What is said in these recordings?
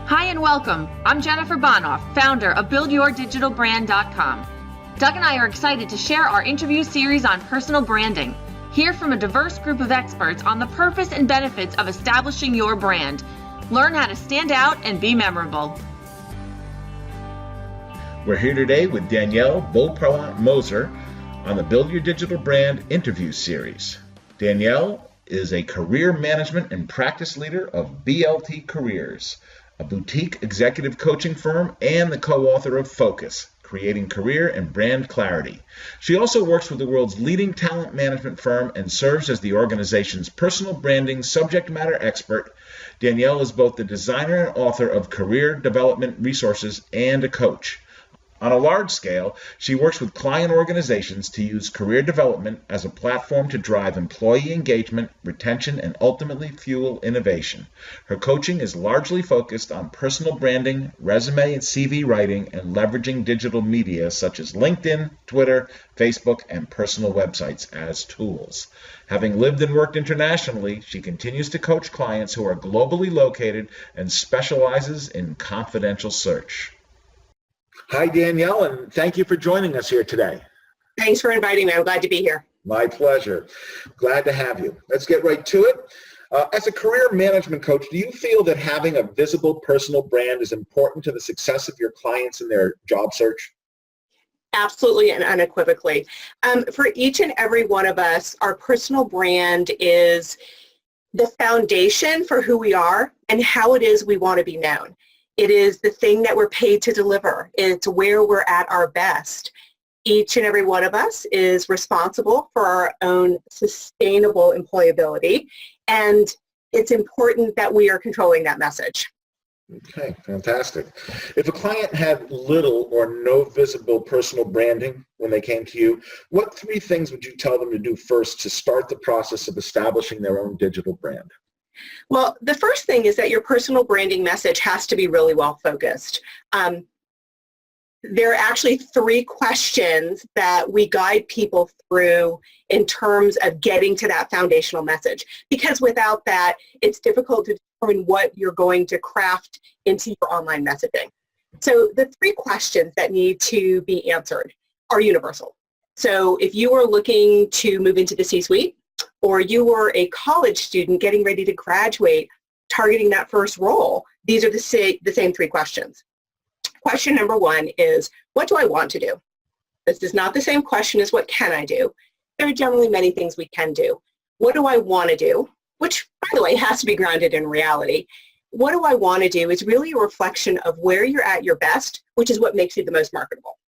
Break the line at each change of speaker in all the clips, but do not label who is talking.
Hi and welcome. I'm Jennifer Bonoff, founder of BuildYourDigitalBrand.com. Doug and I are excited to share our interview series on personal branding. Hear from a diverse group of experts on the purpose and benefits of establishing your brand. Learn how to stand out and be memorable.
We're here today with Danielle Beauparlant Moser on the Build Your Digital Brand interview series. Danielle is a career management and practice leader of bltCareers, a boutique executive coaching firm and the co-author of Focus, Creating Career and Brand Clarity. She also works with the world's leading talent management firm and serves as the organization's personal branding subject matter expert. Danielle is both the designer and author of career development resources and a coach. On a large scale, she works with client organizations to use career development as a platform to drive employee engagement, retention, and ultimately fuel innovation. Her coaching is largely focused on personal branding, resume and CV writing, and leveraging digital media such as LinkedIn, Twitter, Facebook, and personal websites as tools. Having lived and worked internationally, she continues to coach clients who are globally located and specializes in confidential search. Hi, Danielle, and thank you for joining us here today.
Thanks for inviting me. I'm glad to be here.
My pleasure. Glad to have you. Let's get right to it. As a career management coach, do you feel that having a visible personal brand is important to the success of your clients in their job search?
Absolutely and unequivocally. For each and every one of us, our personal brand is the foundation for who we are and how it is we want to be known. It is the thing that we're paid to deliver. It's where we're at our best. Each and every one of us is responsible for our own sustainable employability, and it's important that we are controlling that message.
Okay, fantastic. If a client had little or no visible personal branding when they came to you, what 3 things would you tell them to do first to start the process of establishing their own digital brand?
Well, the first thing is that your personal branding message has to be really well focused. There are actually 3 questions that we guide people through in terms of getting to that foundational message, because without that, it's difficult to determine what you're going to craft into your online messaging. So the 3 questions that need to be answered are universal. So if you are looking to move into the C-suite, or you were a college student getting ready to graduate, targeting that first role, these are the same 3 questions. Question number 1 is, what do I want to do? This is not the same question as what can I do. There are generally many things we can do. What do I want to do? Which, by the way, has to be grounded in reality. What do I want to do is really a reflection of where you're at your best, which is what makes you the most marketable.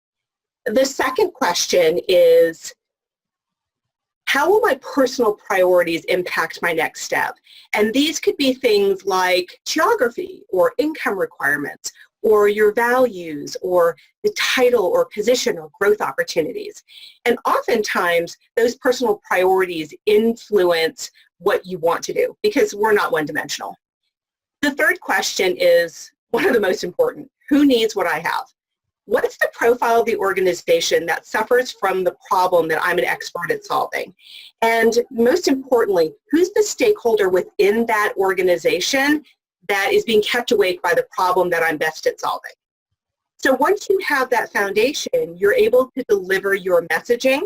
The second question is, how will my personal priorities impact my next step? And these could be things like geography or income requirements or your values or the title or position or growth opportunities. And oftentimes those personal priorities influence what you want to do because we're not one-dimensional. The third question is one of the most important. Who needs what I have? What's the profile of the organization that suffers from the problem that I'm an expert at solving? And most importantly, who's the stakeholder within that organization that is being kept awake by the problem that I'm best at solving? So once you have that foundation, you're able to deliver your messaging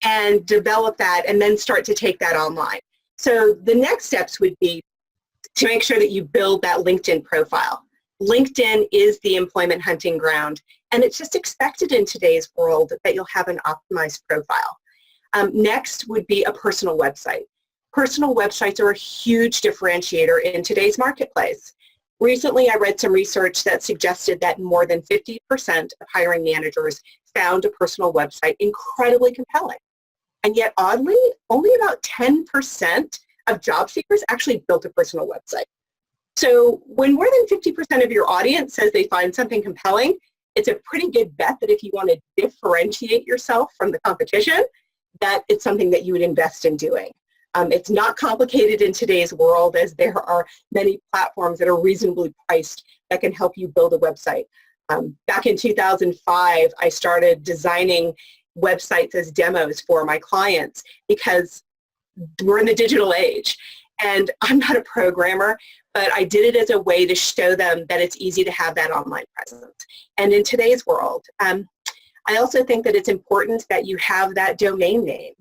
and develop that and then start to take that online. So the next steps would be to make sure that you build that LinkedIn profile. LinkedIn is the employment hunting ground, and it's just expected in today's world that you'll have an optimized profile. Next would be a personal website. Personal websites are a huge differentiator in today's marketplace. Recently, I read some research that suggested that more than 50% of hiring managers found a personal website incredibly compelling. And yet, oddly, only about 10% of job seekers actually built a personal website. So when more than 50% of your audience says they find something compelling, it's a pretty good bet that if you want to differentiate yourself from the competition, that it's something that you would invest in doing. It's not complicated in today's world, as there are many platforms that are reasonably priced that can help you build a website. Back in 2005, I started designing websites as demos for my clients because we're in the digital age. And I'm not a programmer, but I did it as a way to show them that it's easy to have that online presence. And in today's world, I also think that it's important that you have that domain name.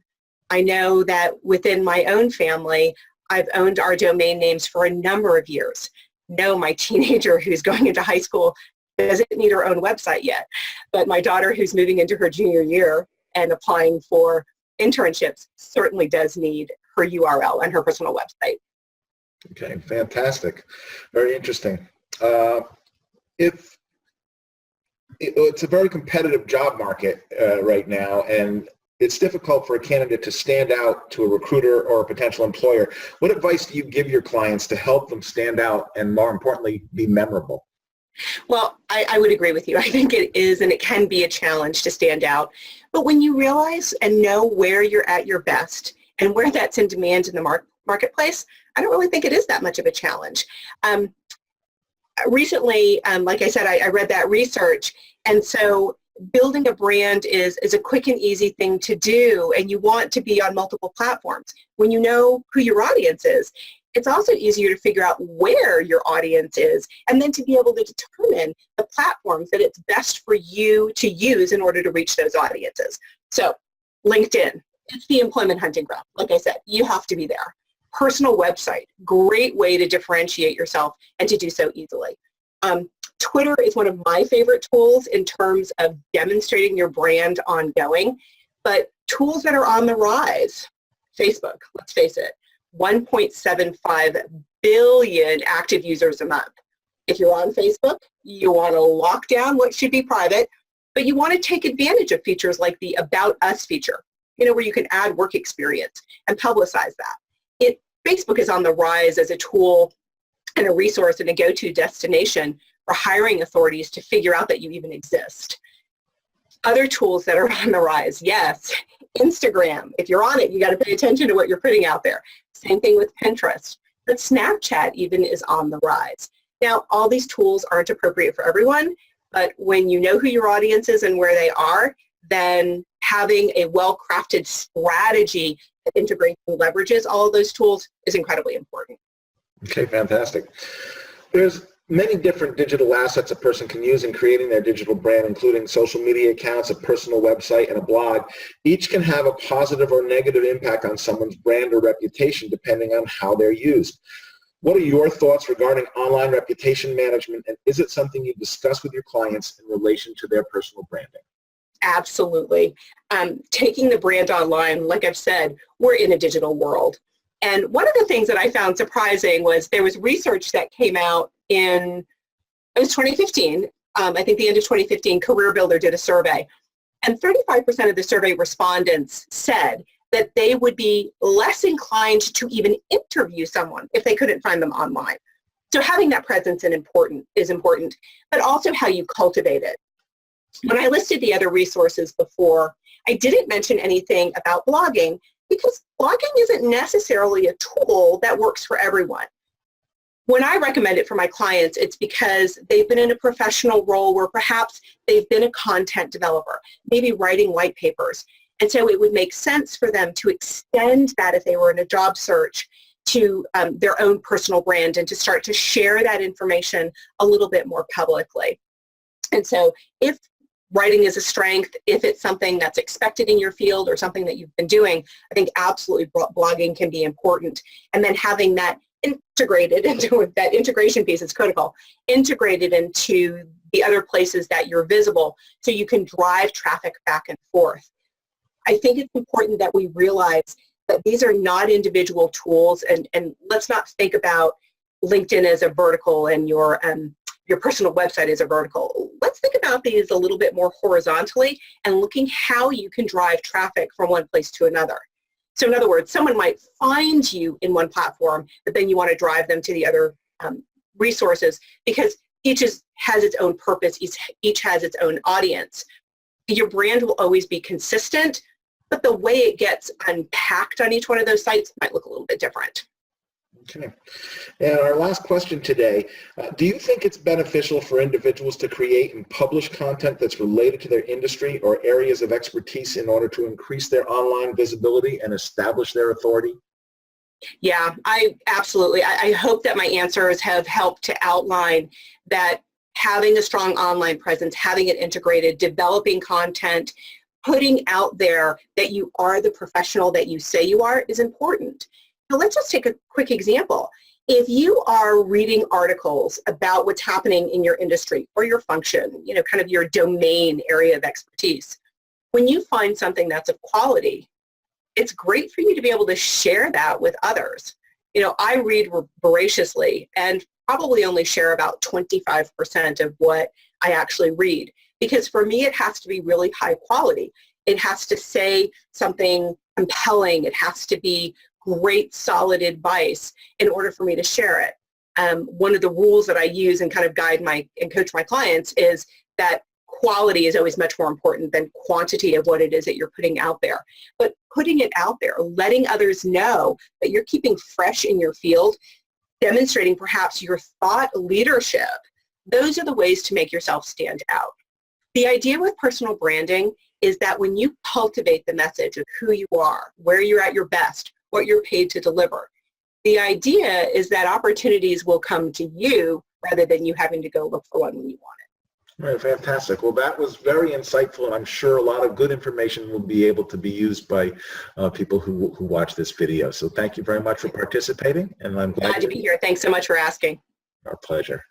I know that within my own family, I've owned our domain names for a number of years. No, my teenager who's going into high school doesn't need her own website yet, but my daughter who's moving into her junior year and applying for internships certainly does need her URL and her personal website.
Okay, fantastic. Very interesting. It's a very competitive job market right now, and it's difficult for a candidate to stand out to a recruiter or a potential employer. What advice do you give your clients to help them stand out and, more importantly, be memorable?
Well, I would agree with you. I think it is and it can be a challenge to stand out. But when you realize and know where you're at your best and where that's in demand in the marketplace, I don't really think it is that much of a challenge. Recently, like I said, I read that research, and so building a brand is a quick and easy thing to do, and you want to be on multiple platforms. When you know who your audience is, it's also easier to figure out where your audience is and then to be able to determine the platforms that it's best for you to use in order to reach those audiences. So LinkedIn, it's the employment hunting ground. Like I said, you have to be there. Personal website, great way to differentiate yourself and to do so easily. Twitter is one of my favorite tools in terms of demonstrating your brand ongoing, but tools that are on the rise, Facebook, let's face it, 1.75 billion active users a month. If you're on Facebook, you want to lock down what should be private, but you want to take advantage of features like the About Us feature, where you can add work experience and publicize that. Facebook is on the rise as a tool and a resource and a go-to destination for hiring authorities to figure out that you even exist. Other tools that are on the rise, yes, Instagram. If you're on it, you got to pay attention to what you're putting out there. Same thing with Pinterest. But Snapchat even is on the rise. Now, all these tools aren't appropriate for everyone, but when you know who your audience is and where they are, then having a well-crafted strategy that integrates and leverages all of those tools is incredibly important.
Okay, fantastic. There's many different digital assets a person can use in creating their digital brand, including social media accounts, a personal website, and a blog. Each can have a positive or negative impact on someone's brand or reputation depending on how they're used. What are your thoughts regarding online reputation management, and is it something you discuss with your clients in relation to their personal branding?
Absolutely. Taking the brand online, like I've said, we're in a digital world. And one of the things that I found surprising was there was research that came out it was 2015, I think the end of 2015, Career Builder did a survey. And 35% of the survey respondents said that they would be less inclined to even interview someone if they couldn't find them online. So having that presence is important, but also how you cultivate it. When I listed the other resources before, I didn't mention anything about blogging because blogging isn't necessarily a tool that works for everyone. When I recommend it for my clients, it's because they've been in a professional role where perhaps they've been a content developer, maybe writing white papers. And so it would make sense for them to extend that if they were in a job search to their own personal brand and to start to share that information a little bit more publicly. And so if writing is a strength, if it's something that's expected in your field or something that you've been doing, I think absolutely blogging can be important. And then having that integrated into that integration piece is critical, integrated into the other places that you're visible so you can drive traffic back and forth. I think it's important that we realize that these are not individual tools, and let's not think about LinkedIn as a vertical and your personal website as a vertical. Let's think about these a little bit more horizontally and looking how you can drive traffic from one place to another. So in other words, someone might find you in one platform, but then you want to drive them to the other resources because each has its own purpose, each has its own audience. Your brand will always be consistent, but the way it gets unpacked on each one of those sites might look a little bit different.
Okay. And our last question today, do you think it's beneficial for individuals to create and publish content that's related to their industry or areas of expertise in order to increase their online visibility and establish their authority?
Yeah, I absolutely. I hope that my answers have helped to outline that having a strong online presence, having it integrated, developing content, putting out there that you are the professional that you say you are is important. Now let's just take a quick example. If you are reading articles about what's happening in your industry or your function, you know, kind of your domain area of expertise, when you find something that's of quality, it's great for you to be able to share that with others. You know, I read voraciously and probably only share about 25% of what I actually read, because for me it has to be really high quality. It has to say something compelling. It has to be great, solid advice in order for me to share it. One of the rules that I use and kind of guide and coach my clients is that quality is always much more important than quantity of what it is that you're putting out there. But putting it out there, letting others know that you're keeping fresh in your field, demonstrating perhaps your thought leadership, those are the ways to make yourself stand out. The idea with personal branding is that when you cultivate the message of who you are, where you're at your best, what you're paid to deliver, the idea is that opportunities will come to you rather than you having to go look for one when you want it.
All right, fantastic. Well, that was very insightful, and I'm sure a lot of good information will be able to be used by people who watch this video. So thank you very much for participating, and I'm glad
to be here. Thanks so much for asking.
Our pleasure.